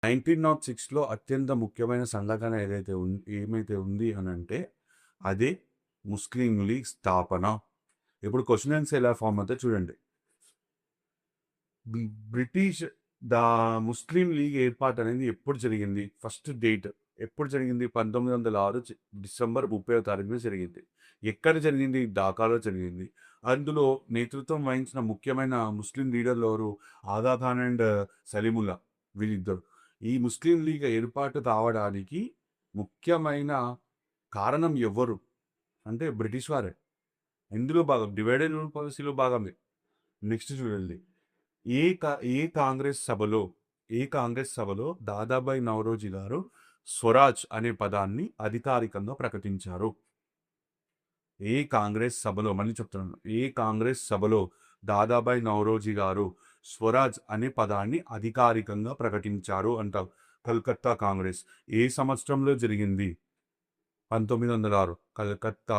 1906లో అత్యంత ముఖ్యమైన సంఘటన ఏమైతే ఉంది అనంటే, అదే ముస్లిం లీగ్ స్థాపన. ఇప్పుడు క్వెషన్ ఎలా ఫార్మ్ అవుతాయి చూడండి. బ్రిటిష్ దా ముస్లిం లీగ్ ఏర్పాటనేది ఎప్పుడు జరిగింది? ఫస్ట్ డేట్ ఎప్పుడు జరిగింది? 1906 డిసెంబర్ 30వ తారీఖున జరిగింది. ఎక్కడ జరిగింది? ఢాకాలో జరిగింది. అందులో నేతృత్వం వహించిన ముఖ్యమైన ముస్లిం లీడర్లు ఎవరు? ఆగా ఖాన్ అండ్ సలీముల్లా వీళ్ళిద్దరు. ఈ ముస్లిం లీగ్ ఏర్పాటు కావడానికి ముఖ్యమైన కారణం ఎవ్వరు? అంటే బ్రిటిష్ వారే. ఇందులో భాగం డివైడ్ అండ్ రూల్ పాలిసీలో భాగమే. నెక్స్ట్ చూడండి. ఏ కా ఏ కాంగ్రెస్ సభలో ఏ కాంగ్రెస్ సభలో దాదాబాయి నౌరోజీ గారు స్వరాజ్ అనే పదాన్ని అధికారికంగా ప్రకటించారు? ఏ కాంగ్రెస్ సభలో మళ్ళీ చెప్తున్నాను. ఏ కాంగ్రెస్ సభలో దాదాబాయి నౌరోజీ గారు స్వరాజ్ అనే పదాన్ని అధికారికంగా ప్రకటించారు అంటారు? కలకత్తా కాంగ్రెస్. ఏ సంవత్సరంలో జరిగింది? 1906 కలకత్తా